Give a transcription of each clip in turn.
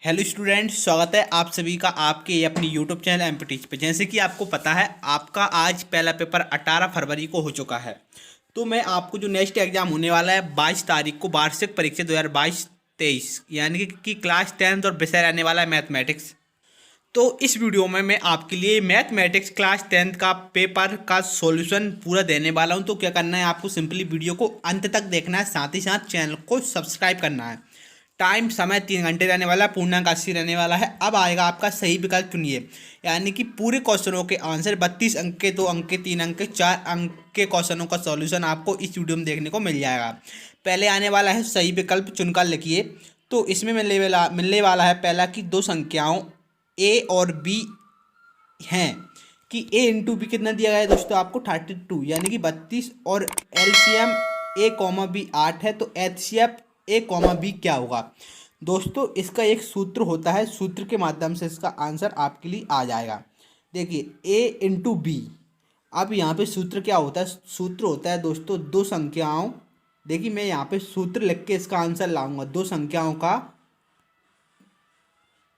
Hello student, स्वागत है आप सभी का आपके अपनी यूट्यूब चैनल एमपी टीच पे। जैसे कि आपको पता है, आपका आज पहला पेपर 18 फरवरी को हो चुका है। तो मैं आपको जो नेक्स्ट एग्जाम होने वाला है 22 तारीख को, वार्षिक परीक्षा 2022-23, यानी कि क्लास 10th और विषय रहने वाला है मैथमेटिक्स। तो इस वीडियो में मैं आपके लिए मैथमेटिक्स क्लास 10th का पेपर का सॉल्यूशन पूरा देने वाला हूं। तो क्या करना है, आपको सिंपली वीडियो को अंत तक देखना है, साथ ही साथ चैनल को सब्सक्राइब करना है। टाइम समय 3 घंटे रहने वाला है, पूर्णांक 80 रहने वाला है। अब आएगा आपका सही विकल्प चुनिए, यानी कि पूरे क्वेश्चनों के आंसर 32 अंक के, 2 अंक के, 3 अंक के, 4 अंक के क्वेश्चनों का सॉल्यूशन आपको इस वीडियो में देखने को मिल जाएगा। पहले आने वाला है सही विकल्प चुनकर लिखिए। तो इसमें मिलने वाला है पहला कि दो संख्याओं ए और बी हैं कि ए इंटू बी कितना दिया गया है दोस्तों आपको 32, यानी कि 32, और एलसीएम ए कॉमा बी 8 है। तो एचसीएफ ए कॉमा बी क्या होगा दोस्तों, इसका एक सूत्र होता है, सूत्र के माध्यम से इसका आंसर आपके लिए आ जाएगा। देखिए ए इंटू बी, अब यहाँ पे सूत्र क्या होता है, सूत्र होता है दोस्तों दो संख्याओं, देखिए मैं यहाँ पे सूत्र लिख के इसका आंसर लाऊंगा, दो संख्याओं का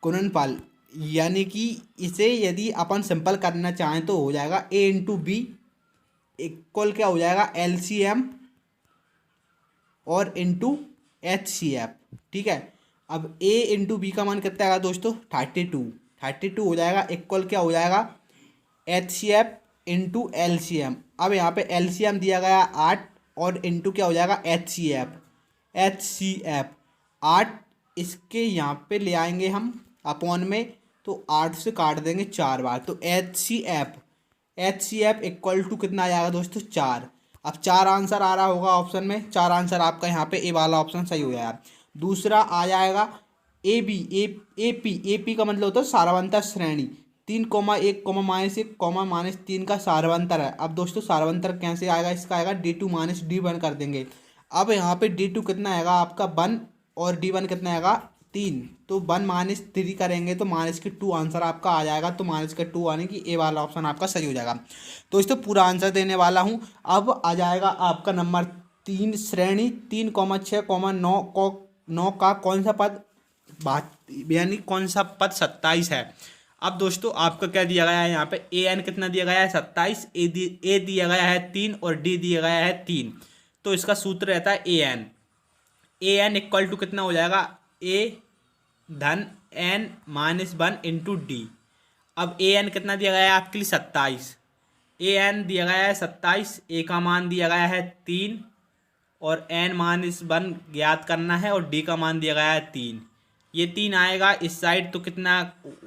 गुणनफल। यानी कि इसे यदि अपन सिंपल करना चाहें तो हो जाएगा ए इंटू बी इक्वल क्या हो जाएगा, एलसीएम और इंटू एच सी एफ। ठीक है, अब ए इंटू बी का मान कितना आएगा दोस्तों 32 हो जाएगा, इक्वल क्या हो जाएगा H C F into L C M. अब यहाँ पे एल सी एम दिया गया 8 और इंटू क्या हो जाएगा एच सी एफ 8, इसके यहाँ पे ले आएंगे हम अपॉन में, तो 8 से काट देंगे 4 बार, तो H C F equal to कितना आ जाएगा दोस्तों 4। अब 4 आंसर आ रहा होगा ऑप्शन में, 4 आंसर आपका यहाँ पे ए वाला ऑप्शन सही हो जाएगा। दूसरा आ जाएगा ए बी, ए पी का मतलब होता है सारवंतर श्रेणी, 3,1,-1,-3 का सारवंतर है। अब दोस्तों सारवंतर कैसे आएगा, इसका आएगा D2-D1 कर देंगे। अब यहाँ पे D2 कितना आएगा आपका 1 और D1 कितना आएगा 3, तो 1-3 करेंगे तो -2 आंसर आपका आ जाएगा। तो -2 आने की ए वाला ऑप्शन आपका सही हो जाएगा। तो इस तो पूरा आंसर देने वाला हूँ। अब आ जाएगा आपका नंबर 3, श्रेणी 3,6,9 का कौन सा पद बात, यानी कौन सा पद 27 है। अब दोस्तों आपका क्या दिया गया है, यहाँ पे ए एन कितना दिया गया है 27, ए दिया गया है 3 और डी दिया गया है 3। तो इसका सूत्र रहता है ए एन इक्वल टू कितना हो जाएगा ए धन एन -1 इंटू डी। अब ए एन कितना दिया गया है आपके लिए 27, ए एन दिया गया है 27, ए का मान दिया गया है 3 और n-1 ज्ञात करना है, और डी का मान दिया गया है 3। ये 3 आएगा इस साइड तो कितना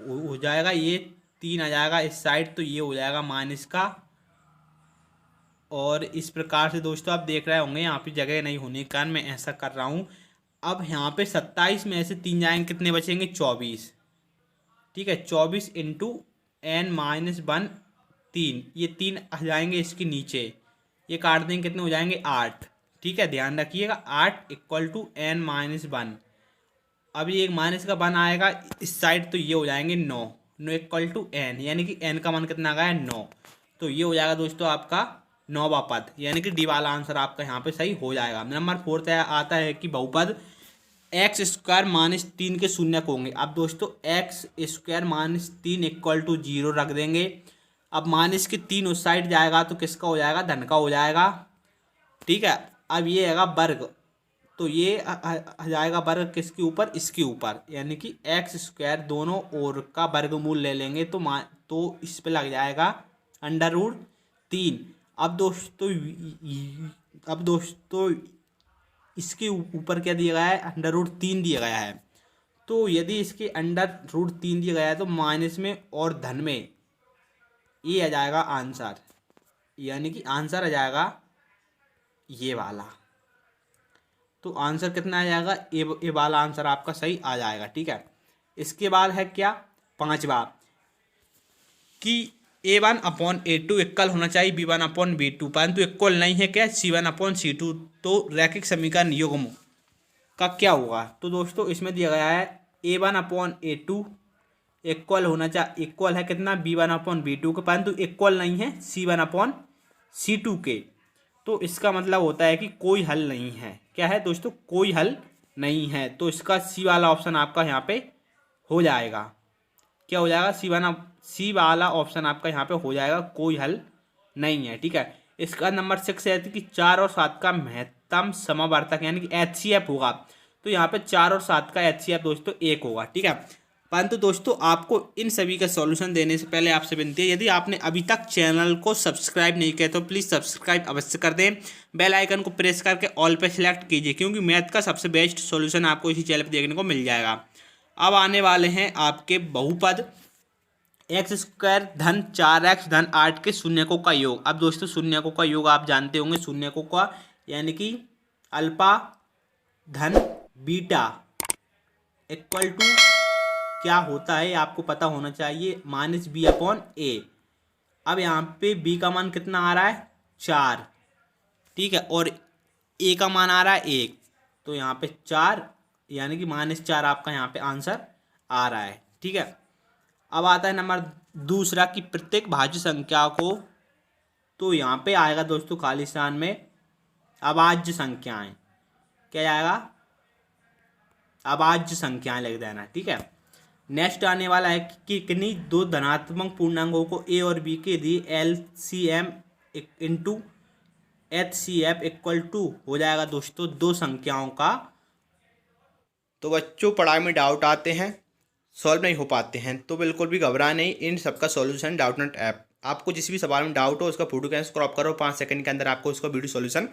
हो जाएगा, ये 3 आ जाएगा इस साइड, तो ये हो जाएगा माइनस का। और इस प्रकार से दोस्तों आप देख रहे होंगे यहाँ पे जगह नहीं होने के कारण मैं ऐसा कर रहा हूँ। अब यहाँ पे 27 में से 3 जाएंगे, कितने बचेंगे 24। ठीक है, 24 इंटू n-1 3, ये 3 आ जाएंगे इसके नीचे, ये काट देंगे, कितने हो जाएंगे 8। ठीक है, ध्यान रखिएगा 8 इक्वल टू n-1। अब ये एक माइनस का 1 आएगा इस साइड, तो ये हो जाएंगे 9 इक्वल टू n, यानी कि n का मान कितना आ गया है 9। तो ये हो जाएगा दोस्तों आपका 9वां पद, यानी कि डी वाला आंसर आपका यहाँ पे सही हो जाएगा। नंबर 4 आता है कि बहुपद x² - 3 के शून्यक होंगे। अब दोस्तों x² - 3 इक्वल टू 0 रख देंगे। अब माइनस के 3 उस साइड जाएगा तो किसका हो जाएगा, धन का हो जाएगा। ठीक है, अब ये आएगा वर्ग, तो ये आ जाएगा वर्ग किसके ऊपर, इसके ऊपर, यानी कि x² दोनों ओर का वर्गमूल ले लेंगे तो इस पे लग जाएगा √3। अब दोस्तों इसके ऊपर क्या दिया गया है, √3 दिया गया है। तो यदि इसके √3 दिया गया है तो माइनस में और धन में ये आ जाएगा आंसर, यानी कि आंसर आ जाएगा ये वाला। तो आंसर कितना आ जाएगा, ए वाला आंसर आपका सही आ जाएगा। ठीक है, इसके बाद है क्या 5वां कि A1/A2 इक्वल होना चाहिए B1/B2, परंतु इक्वल नहीं है क्या C1/C2। तो रैखिक समीकरण युग्म का क्या होगा, तो दोस्तों इसमें दिया गया है A1/A2 इक्वल है कितना B1/B2 के, परंतु इक्वल नहीं है C1/C2 के। तो इसका मतलब होता है कि कोई हल नहीं है। क्या है दोस्तों, कोई हल नहीं है। तो इसका सी वाला ऑप्शन आपका यहाँ पे हो जाएगा। क्या हो जाएगा? सी वाला ऑप्शन आपका यहाँ पे हो जाएगा, कोई हल नहीं है। ठीक है। इसका नंबर 6 है कि 4 और 7 का महत्तम समवर्तक यानी कि HCF होगा। तो यहाँ पे 4 और 7 का HCF दोस्तों 1 होगा। ठीक है। परंतु दोस्तों आपको इन सभी का सॉल्यूशन देने से पहले आपसे विनती है, यदि आपने अभी तक चैनल को सब्सक्राइब नहीं किया तो प्लीज़ सब्सक्राइब अवश्य कर दें। बेल आइकन को प्रेस करके ऑल पे सिलेक्ट कीजिए, क्योंकि मैथ का सबसे बेस्ट सॉल्यूशन आपको इसी चैनल पर देखने को मिल जाएगा। अब आने वाले हैं आपके बहुपद एक्स स्क्वायर धन 4x धन 8 के शून्यकों का योग। अब दोस्तों शून्यकों का योग आप जानते होंगे, शून्यकों का यानी कि अल्फा धन बीटा इक्वल टू क्या होता है आपको पता होना चाहिए, -b/a। अब यहाँ पे b का मान कितना आ रहा है? 4। ठीक है। और a का मान आ रहा है 1। तो यहाँ पे 4 यानी कि -4 आपका यहाँ पे आंसर आ रहा है। ठीक है। अब आता है नंबर दूसरा कि प्रत्येक भाज्य संख्या को, तो यहाँ पे आएगा दोस्तों खालिस्तान में अभाज्य संख्याएं। क्या आएगा? अभाज्य संख्याएं लिख देना। ठीक है। नेक्स्ट आने वाला है कि किन्हीं दो धनात्मक पूर्णांकों को a और b के दिए LCM into HCF equal to हो जाएगा दोस्तों दो संख्याओं का। तो बच्चों पढ़ाई में डाउट आते हैं, सॉल्व नहीं हो पाते हैं, तो बिल्कुल भी घबरा नहीं, इन सबका सॉल्यूशन डाउटनेट ऐप। आपको जिस भी सवाल में डाउट हो उसका फोटो कैसे क्रॉप करो, 5 सेकंड के अंदर आपको उसका वीडियो सॉल्यूशन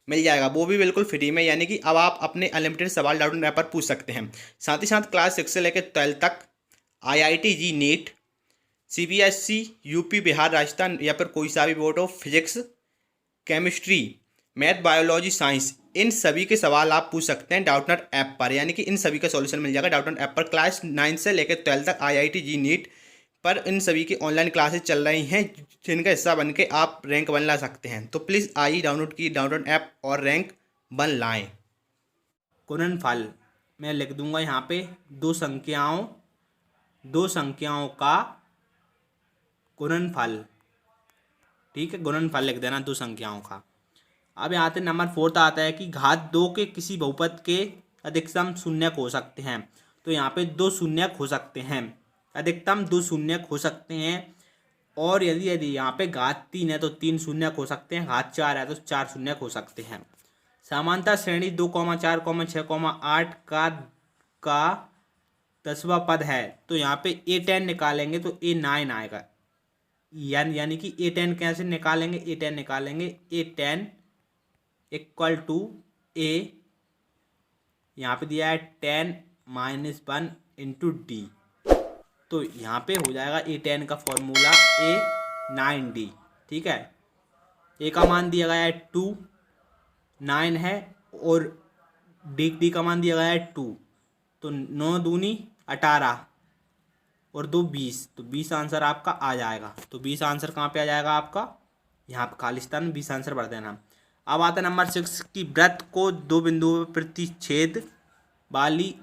मिल जाएगा, वो भी बिल्कुल फ्री में। यानी कि अब आप अपने अनलिमिटेड सवाल डाउटनेट ऐप पर पूछ सकते हैं। साथ ही साथ क्लास 6 से लेकर 12 तक IIT JEE NEET, CBSE, UP, Bihar, Rajasthan या फिर कोई सा भी बोर्ड हो, physics, chemistry, math, biology, science, इन सभी के सवाल आप पूछ सकते हैं डाउटनेट ऐप पर। यानी कि इन सभी का सॉल्यूशन मिल जाएगा डाउटनेट ऐप पर। क्लास 9 से लेकर 12 तक IIT जी नीट पर इन सभी की ऑनलाइन क्लासेस चल रही हैं, जिनका हिस्सा बन के आप रैंक बन ला सकते हैं। तो प्लीज़ आइए डाउनलोड की डाउनलोड ऐप और रैंक बन लाएं। गुणनफल मैं लिख दूंगा यहाँ पे दो संख्याओं का गुणनफल। ठीक है। गुणनफल लिख देना दो संख्याओं का। अब यहाँ पे नंबर 4 आता है कि घात 2 के किसी बहुपद के अधिकतम शून्यक हो सकते हैं। तो यहाँ पे 2 शून्यक हो सकते हैं, अधिकतम 2 शून्यक हो सकते हैं। और यदि यहाँ पे घात 3 है तो 3 शून्यक हो सकते हैं, घात 4 है तो 4 शून्यक हो सकते हैं। समांतर श्रेणी 2, 4, 6, 8 का 10वां पद है। तो यहाँ पे A10 निकालेंगे तो A9 आएगा। यानी कि A10 कैसे निकालेंगे? A10 निकालेंगे A10 इक्वल टू A, यहाँ पे दिया है 10 - 1 इंटू D। तो यहाँ पे हो जाएगा A10 का फॉर्मूला A9D। ठीक है। A का मान दिया गया है 2, 9 है, और D का मान दिया गया है 2। तो 9 दूनी 18 और 2 20, तो 20 आंसर आपका आ जाएगा। तो 20 आंसर कहाँ पे आ जाएगा आपका? यहाँ पे खालिस्तान में 20 आंसर भर देना। अब आता है नंबर 6 की वृत्त को 2 बिंदुओं पर प्रतिच्छेद वाली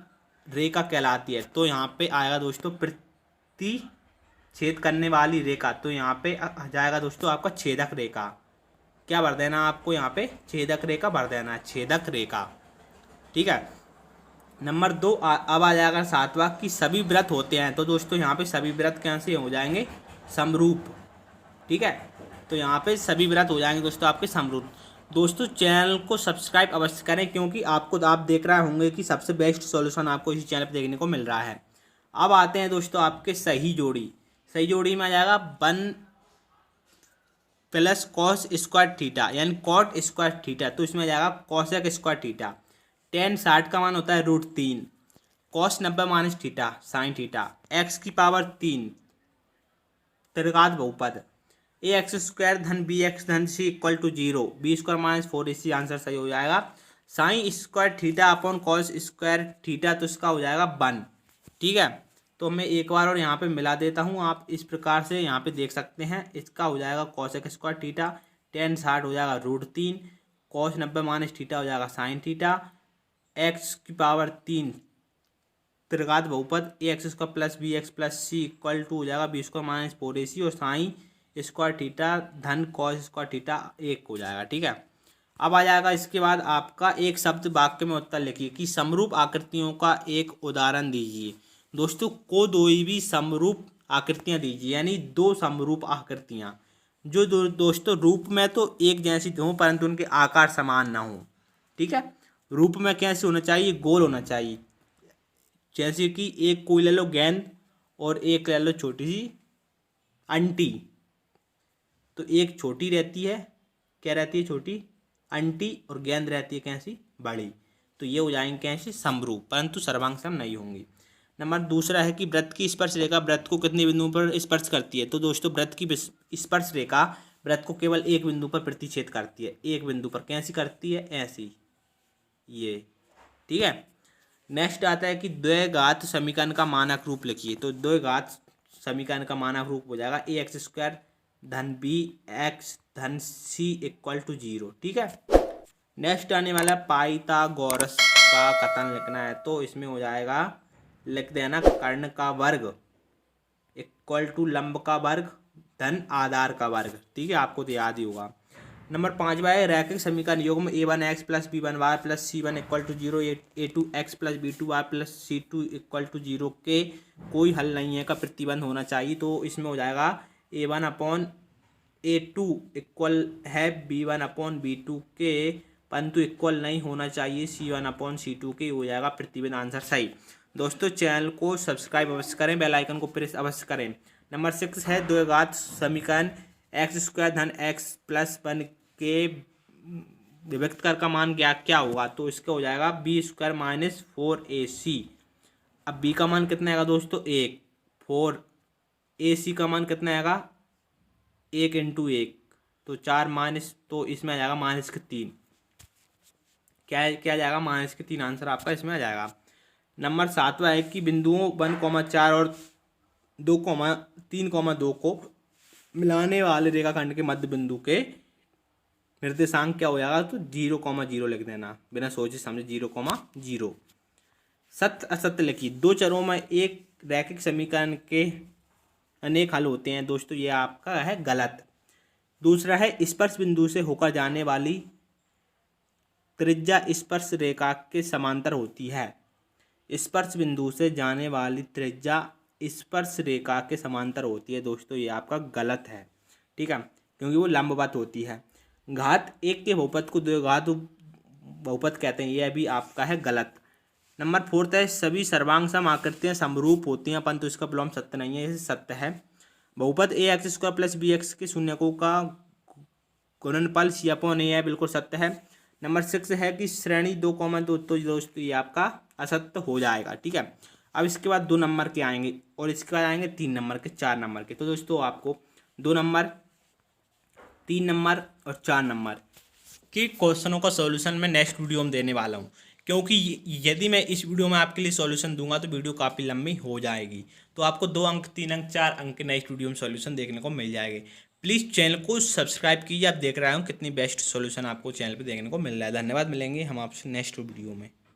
रेखा कहलाती है। तो यहाँ पे आएगा दोस्तों प्रतिच्छेद करने वाली रेखा। तो यहाँ पे आ जाएगा दोस्तों आपका छेदक रेखा। क्या भर देना आपको? यहाँ पे छेदक रेखा भर देना है, छेदक रेखा। ठीक है। नंबर 2 अब आ जाएगा 7वां कि सभी वृत्त होते हैं। तो दोस्तों यहाँ पे सभी वृत्त कैसे हो जाएंगे? समरूप। ठीक है। तो यहाँ पे सभी वृत्त हो जाएंगे दोस्तों आपके समरूप। दोस्तों चैनल को सब्सक्राइब अवश्य करें, क्योंकि आप देख रहे होंगे कि सबसे बेस्ट सॉल्यूशन आपको इसी चैनल पर देखने को मिल रहा है। अब आते हैं दोस्तों आपके सही जोड़ी। सही जोड़ी में आ जाएगा 1 + cos स्क्वायर थीटा यानी कॉट स्क्वायर थीटा। तो इसमें आ जाएगा कॉसेक स्क्वायर थीटा। tan 60 का मान होता है √3, cos 90 - theta sine theta, x³ त्रिघात बहुपद ax² धन bx धन c equal to 0, b² - 4ac answer सही हो जाएगा। Sine square theta upon cos square theta, तो इसका हो जाएगा 1। ठीक है। तो मैं एक बार और यहाँ पे मिला देता हूँ, आप इस प्रकार से यहाँ पे देख सकते हैं। इसका हो जाएगा कॉसेक स्क्वायर थीटा, tan 60 हो जाएगा √3, cos 90 - थीटा हो जाएगा साइन थीटा, x³ त्रिघात बहुपद ax² + bx + c equal to हो जाएगा b² - 4ac, और साइन स्क्वायर थीटा धन कॉस स्क्वायर थीटा 1 हो जाएगा। ठीक है। अब आ जाएगा इसके बाद आपका एक शब्द वाक्य में उत्तर लिखिए कि समरूप आकृतियों का एक उदाहरण दीजिए। दोस्तों कोई भी समरूप आकृतियां दीजिए, यानी दो समरूप आकृतियां जो दोस्तों रूप में तो एक जैसी हों परंतु उनके आकार समान ना हो। ठीक है, रूप में कैसे होना चाहिए, गोल होना चाहिए। जैसे कि एक कोई ले लो गेंद और एक ले लो छोटी सी अंटी, तो एक छोटी रहती है, क्या रहती है, छोटी अंटी, और गेंद रहती है कैसी, बड़ी। तो ये हो जाएंगे कैसे, समरूप, परंतु सर्वांग सम नहीं होंगी। नंबर दूसरा है कि वृत्त की स्पर्श रेखा वृत्त को कितने बिंदुओं पर स्पर्श करती है। तो दोस्तों वृत्त की स्पर्श रेखा वृत्त को केवल एक बिंदु पर प्रतिच्छेद करती है, एक बिंदु पर। कैसी करती है, ऐसी, ये। ठीक है, नेक्स्ट आता है कि द्वैघात समीकरण का मानक रूप लिखिए। तो द्वैघात समीकरण का मानक रूप हो जाएगा ए एक्स स्क्वायर धन बी एक्स धन सी इक्वल टू 0। ठीक है, नेक्स्ट आने वाला पाइथागोरस का कथन लिखना है। तो इसमें हो जाएगा, लिख देना कर्ण का वर्ग इक्वल टू लंब का वर्ग धन आधार का वर्ग। ठीक है, आपको तो याद ही होगा। नंबर 5वां है रैखिक समीकरण युग्म a1x plus b1y plus c1 equal to 0 a2x plus b2y plus c2 equal to 0 के कोई हल नहीं है का प्रतिबंध होना चाहिए। तो इसमें हो जाएगा a1 अपॉन a2 इक्वल है b1 अपॉन b2 के, परंतु इक्वल नहीं होना चाहिए c1 अपॉन c2 के। हो जाएगा प्रतिबंध आंसर सही। दोस्तों चैनल को सब्सक्राइब अवश्य करें, बेल आइकन को प्रेस अवश्य करें। नंबर 6 है द्विघात समीकरण एक्स स्क्वायर धन एक्स प्लस 1 के विभक्त कर का मान क्या होगा। तो इसका हो जाएगा बी स्क्वायर माइनस 4ac। अब बी का मान कितना आएगा दोस्तों, 1, 4ac का मान कितना आएगा, 1 इंटू 1, तो 4 माइनस, तो इसमें आ जाएगा माइनस के 3। क्या आ जाएगा, माइनस के 3 आंसर आपका इसमें आ जाएगा। नंबर 7वां है कि बिंदुओं 1,4 और 2,3,2 को मिलाने वाले रेखाखंड के मध्य बिंदु के निर्देशांक क्या हो जाएगा। तो 0,0 लिख देना बिना सोचे समझे, 0,0। सत्य असत्य लिखिए। दो चरों में एक रैखिक समीकरण के अनेक हल होते हैं। दोस्तों ये आपका है गलत। दूसरा है स्पर्श बिंदु से होकर जाने वाली त्रिज्या स्पर्श रेखा के समांतर होती है। स्पर्श बिंदु से जाने वाली त्रिज्या स्पर्श रेखा के समांतर होती है। दोस्तों ये आपका गलत है। ठीक है, क्योंकि वो लंबवत होती है। घात 1 के बहुपद को द्विघात बहुपद कहते हैं, यह भी आपका है गलत। नंबर 4 है सभी सर्वांग सम आकृतियां समरूप होती हैं, परंतु इसका विलोम सत्य नहीं है, ये सत्य है। बहुपद a x square plus b x के शून्यकों का गुणनफल सी अपॉन ए है, बिल्कुल सत्य है। नंबर 6 है कि श्रेणी 2,2, तो दोस्तों ये आपका असत्य हो जाएगा। ठीक है, अब इसके बाद 2 नंबर के आएंगे और इसके बाद आएंगे 3 नंबर के, 4 नंबर के। तो दोस्तों आपको 2 नंबर, 3 नंबर और 4 नंबर के क्वेश्चनों का सॉल्यूशन मैं नेक्स्ट वीडियो में देने वाला हूँ, क्योंकि यदि मैं इस वीडियो में आपके लिए सॉल्यूशन दूंगा तो वीडियो काफ़ी लंबी हो जाएगी। तो आपको 2 अंक, 3 अंक, 4 अंक के नेक्स्ट वीडियो में सॉल्यूशन देखने को मिल जाएंगे। प्लीज़ चैनल को सब्सक्राइब कीजिए। आप देख रहे हो कितनी बेस्ट सॉल्यूशन आपको चैनल पे देखने को मिल रहा है। धन्यवाद, मिलेंगे हम आपसे नेक्स्ट वीडियो में।